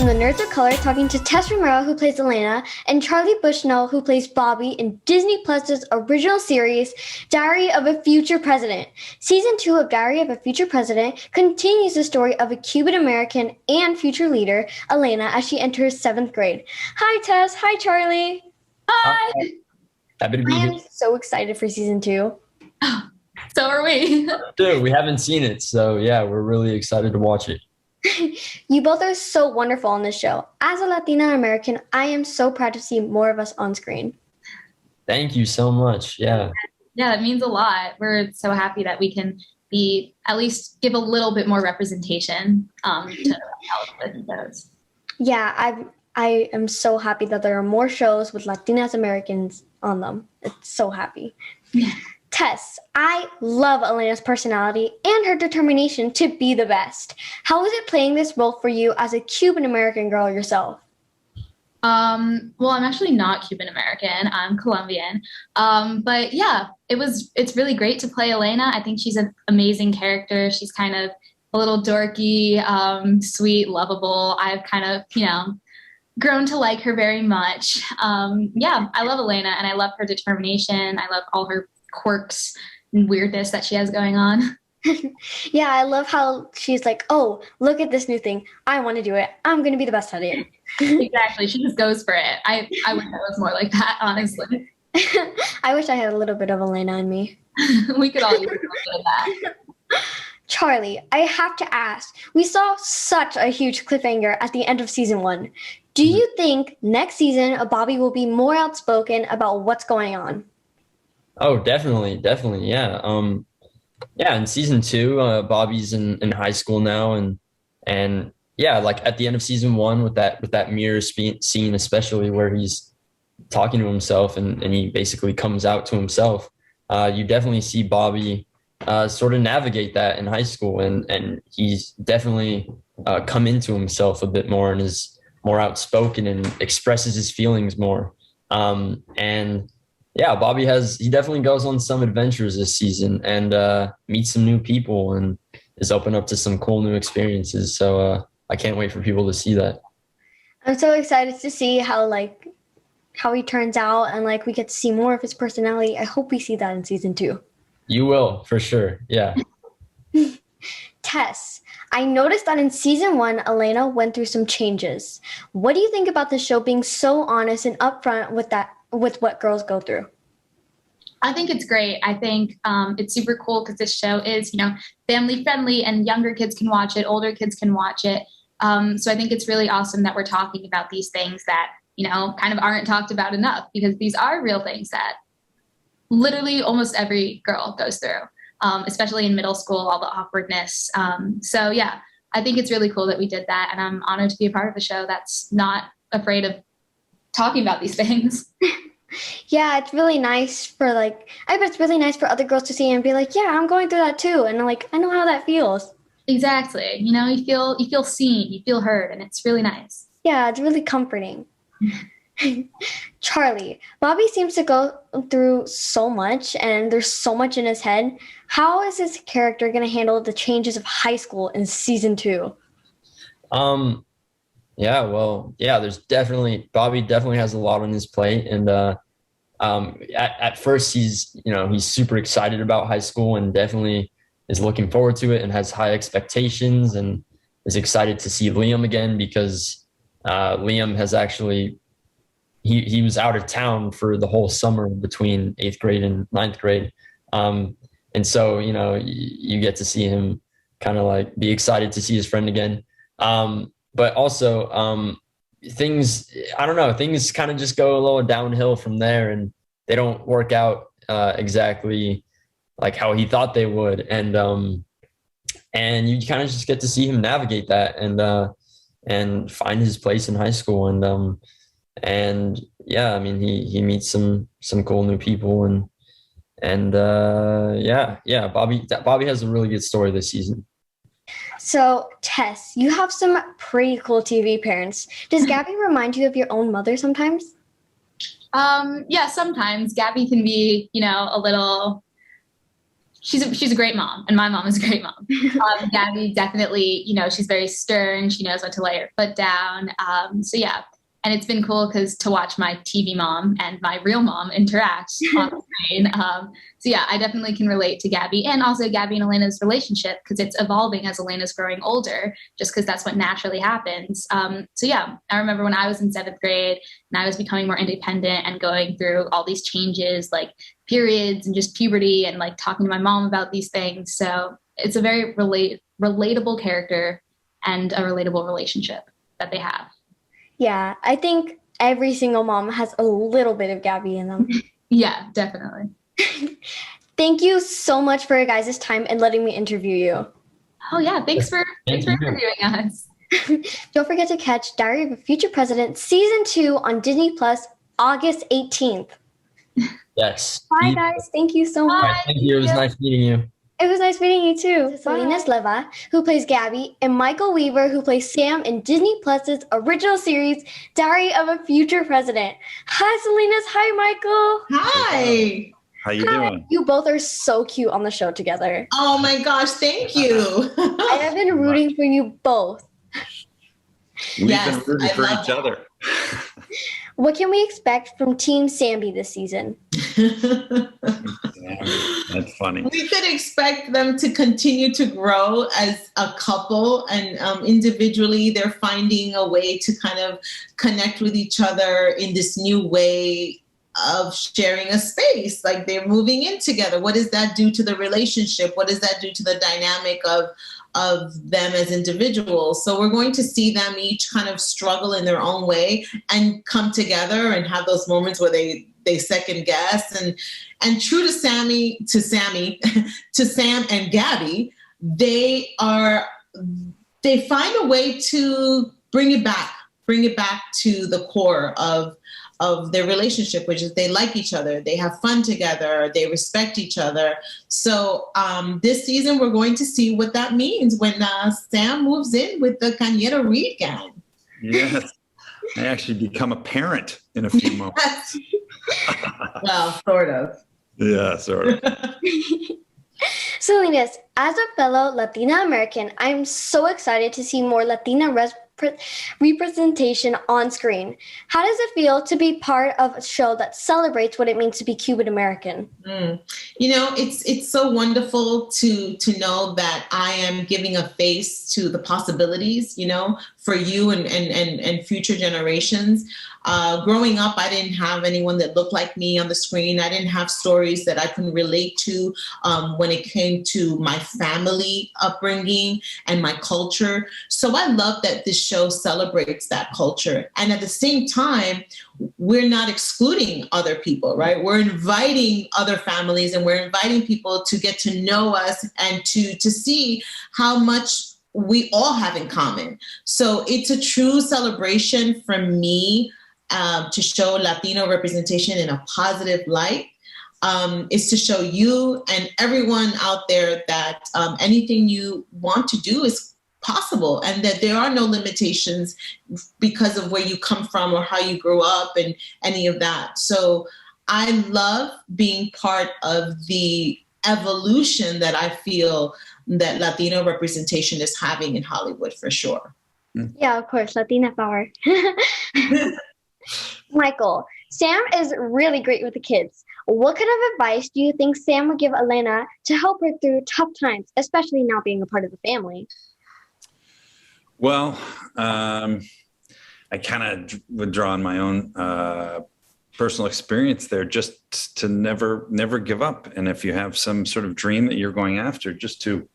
from the Nerds of Color talking to Tess Romero, who plays Elena, and Charlie Bushnell, who plays Bobby in Disney Plus's original series, Diary of a Future President. Season 2 of Diary of a Future President continues the story of a Cuban American and future leader, Elena, as she enters 7th grade. Hi, Tess. Hi, Charlie. Hi. Happy to be I here. am so excited for season 2. So are we. Dude, we haven't seen it, so yeah, we're really excited to watch it. You both are so wonderful on this show. As a Latina American, I am so proud to see more of us on screen. Thank you so much. Yeah. Yeah, it means a lot. We're so happy that we can be at least give a little bit more representation to television shows. Yeah, I am so happy that there are more shows with Latinas Americans on them. It's so happy. Yeah. Tess, I love Elena's personality and her determination to be the best. How was it playing this role for you as a Cuban American girl yourself? Well, I'm actually not Cuban American. I'm Colombian. But yeah, it's really great to play Elena. I think she's an amazing character. She's kind of a little dorky, sweet, lovable. I've kind of, grown to like her very much. Yeah, I love Elena and I love her determination. I love all her quirks and weirdness that she has going on. Yeah, I love how she's like, oh, look at this new thing. I want to do it. I'm going to be the best at it. Exactly. She just goes for it. I wish I was more like that, honestly. I wish I had a little bit of Elena in me. We could all use a little bit of that. Charlie, I have to ask, we saw such a huge cliffhanger at the end of season 1. Do you think next season Bobby will be more outspoken about what's going on? Oh, definitely, yeah. Yeah, in season 2, Bobby's in high school now, and yeah, like at the end of season 1 with that mirror scene, especially where he's talking to himself and he basically comes out to himself. You definitely see Bobby sort of navigate that in high school, and he's definitely come into himself a bit more and is more outspoken and expresses his feelings more. And yeah, Bobby he definitely goes on some adventures this season and meets some new people and is open up to some cool new experiences. So I can't wait for people to see that. I'm so excited to see how he turns out and we get to see more of his personality. I hope we see that in season 2. You will, for sure. Yeah. Tess, I noticed that in season 1, Elena went through some changes. What do you think about the show being so honest and upfront with what girls go through? I think it's great. I think it's super cool because this show is, family friendly and younger kids can watch it, older kids can watch it. So I think it's really awesome that we're talking about these things that, kind of aren't talked about enough, because these are real things that literally almost every girl goes through, especially in middle school, all the awkwardness. So yeah, I think it's really cool that we did that. And I'm honored to be a part of a show that's not afraid of talking about these things. Yeah, it's really nice for I bet it's really nice for other girls to see and be like, yeah, I'm going through that too. And I know how that feels. Exactly. You feel seen, you feel heard, and it's really nice. Yeah, it's really comforting. Charlie, Bobby seems to go through so much and there's so much in his head. How is his character going to handle the changes of high school in season 2? Yeah, well, yeah, Bobby definitely has a lot on his plate. And at first he's super excited about high school and definitely is looking forward to it and has high expectations and is excited to see Liam again because Liam has actually, he was out of town for the whole summer between 8th grade and 9th grade. And so, you get to see him kind of be excited to see his friend again. But also things kind of just go a little downhill from there and they don't work out exactly like how he thought they would. And you kind of just get to see him navigate that and find his place in high school. And yeah, I mean, he meets some cool new people and Bobby has a really good story this season. So, Tess, you have some pretty cool TV parents. Does Gabi remind you of your own mother sometimes? Yeah, sometimes. Gabi can be, a little she's a great mom, and my mom is a great mom. Gabi definitely, she's very stern. She knows when to lay her foot down. So yeah, and it's been cool to watch my TV mom and my real mom interact on the screen. So yeah, I definitely can relate to Gabi, and also Gabi and Elena's relationship, because it's evolving as Elena's growing older, just because that's what naturally happens. So yeah, I remember when I was in 7th grade and I was becoming more independent and going through all these changes, like periods and just puberty, and like talking to my mom about these things. So it's a very relatable character and a relatable relationship that they have. Yeah, I think every single mom has a little bit of Gabi in them. Yeah, definitely. Thank you so much for your guys' time and letting me interview you. Oh yeah, thanks for interviewing us. Don't forget to catch Diary of a Future President Season 2 on Disney Plus August 18th. Yes. Bye, guys. Thank you so much. Thank you. It was nice meeting you. It was nice meeting you too. Selenis Leyva, who plays Gabi, and Michael Weaver, who plays Sam in Disney Plus's original series, Diary of a Future President. Hi, Selenis. Hi, Michael. Hi. How you doing? You both are so cute on the show together. Oh my gosh, thank you. I have been rooting for you both. We've Yes, been rooting I for love each other. What can we expect from Team Samby this season? That's funny. We could expect them to continue to grow as a couple, and individually they're finding a way to kind of connect with each other in this new way of sharing a space. Like, they're moving in together. What does that do to the relationship? What does that do to the dynamic of them as individuals? So we're going to see them each kind of struggle in their own way and come together and have those moments where they second guess, and true to Sam and Gabi, they find a way to bring it back to the core of their relationship, which is they like each other, they have fun together, they respect each other. So this season, we're going to see what that means when Sam moves in with the Cañero Reed gang. Yes. I actually become a parent in a few moments. Well, sort of. Yeah, sort of. Selenis, as a fellow Latina American, I'm so excited to see more Latina representation on screen. How does it feel to be part of a show that celebrates what it means to be Cuban American? It's so wonderful to know that I am giving a face to the possibilities, for you and future generations. Growing up, I didn't have anyone that looked like me on the screen. I didn't have stories that I can relate to when it came to my family upbringing and my culture. So I love that this show celebrates that culture. And at the same time, we're not excluding other people, right? We're inviting other families, and we're inviting people to get to know us and to see how much we all have in common. So it's a true celebration for me to show Latino representation in a positive light. Is to show you and everyone out there that anything you want to do is possible, and that there are no limitations because of where you come from or how you grew up and any of that. So I love being part of the evolution that I feel that Latino representation is having in Hollywood, for sure. Yeah, of course, Latina power. Michael, Sam is really great with the kids. What kind of advice do you think Sam would give Elena to help her through tough times, especially now being a part of the family? Well, I kind of would draw on my own personal experience there, just to never give up. And if you have some sort of dream that you're going after, just to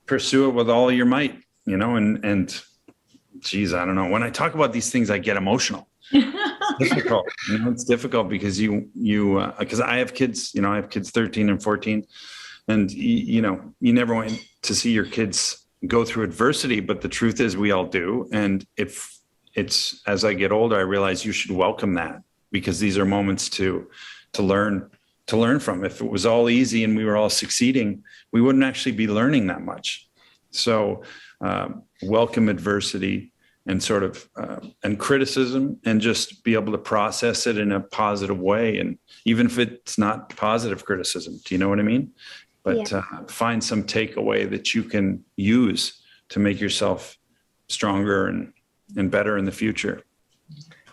pursue it with all your might, and geez, I don't know. When I talk about these things, I get emotional. It's difficult. It's difficult because because I have kids, I have kids 13 and 14, and you never want to see your kids go through adversity, but the truth is we all do. And if it's, as I get older, I realize you should welcome that, because these are moments to learn from. If it was all easy and we were all succeeding, we wouldn't actually be learning that much. So welcome adversity and sort of and criticism, and just be able to process it in a positive way. And even if it's not positive criticism, do you know what I mean? but find some takeaway that you can use to make yourself stronger and better in the future.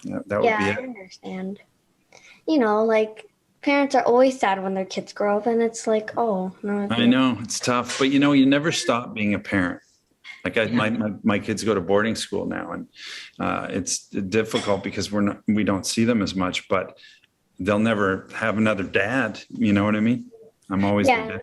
That would be it. I understand. You know, like parents are always sad when their kids grow up, and it's like, oh, no. I know it's tough, but you know, you never stop being a parent. Like my kids go to boarding school now, and it's difficult because we don't see them as much, but they'll never have another dad. You know what I mean? I'm always their dad.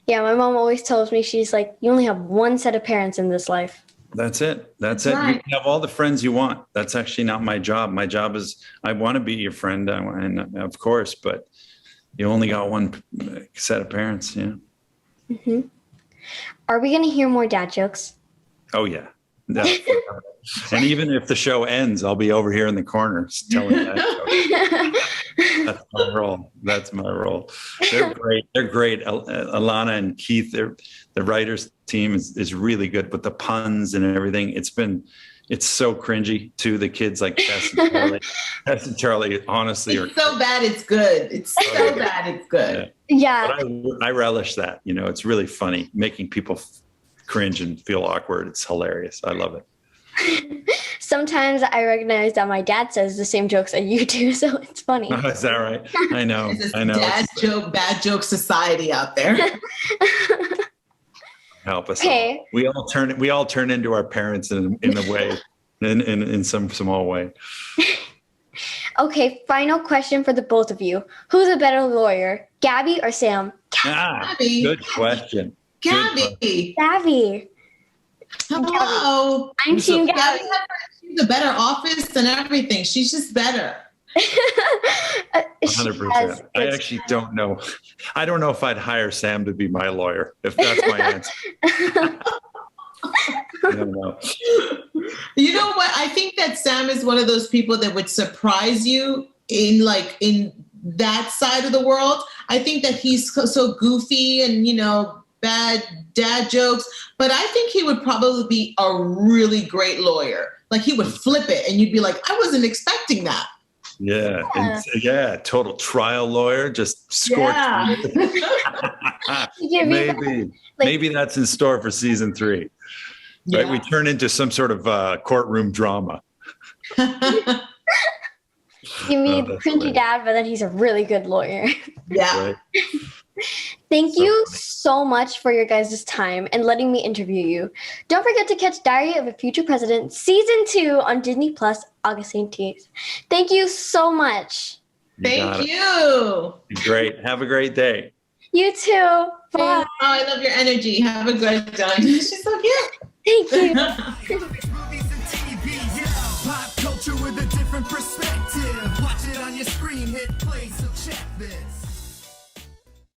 Yeah, my mom always tells me, she's like, you only have one set of parents in this life. That's it. That's it. Right. You can have all the friends you want. That's actually not my job. My job is I want to be your friend, and of course, but you only got one set of parents. Yeah. Mm-hmm. Are we going to hear more dad jokes? Oh yeah. And even if the show ends, I'll be over here in the corner telling that joke. That's my role. That's my role. They're great. They're great. Alana and Keith, the writers team is really good with the puns and everything. It's so cringy too. The kids like Tess and Charlie. Tess and Charlie, honestly, it's so bad it's good. It's so bad it's good. Yeah. But I relish that. You know, it's really funny, making people cringe and feel awkward. It's hilarious. I love it. Sometimes I recognize that my dad says the same jokes that you do, so it's funny. Oh, is that right? I know. I know. Bad joke society out there. Help us. Okay. All. We all turn into our parents in a way, in some small way. Okay, final question for the both of you. Who's a better lawyer, Gabi or Sam? Gabi. Good question. Gabi. Gabi. Hello. I'm Team Gabi. She's a better office and everything. She's just better. 100%. I actually don't know. I don't know if I'd hire Sam to be my lawyer, if that's my answer. I don't know. You know what? I think that Sam is one of those people that would surprise you in that side of the world. I think that he's so goofy and, bad dad jokes, but I think he would probably be a really great lawyer. Like he would flip it and you'd be like, I wasn't expecting that. Yeah. Total trial lawyer, just scorched. Yeah. Maybe that's in store for season 3. Right? We turn into some sort of courtroom drama. You mean cringy dad, but then he's a really good lawyer. Yeah. Right. Thank you so much for your guys' time and letting me interview you. Don't forget to catch Diary of a Future President Season 2 on Disney Plus August 18th. Thank you so much. Thank you. Great. Have a great day. You too. Bye. Oh, I love your energy. Have a great time. She's so cute. Thank you. Pop culture with a different perspective. Watch it on your screen, hit play, so check this.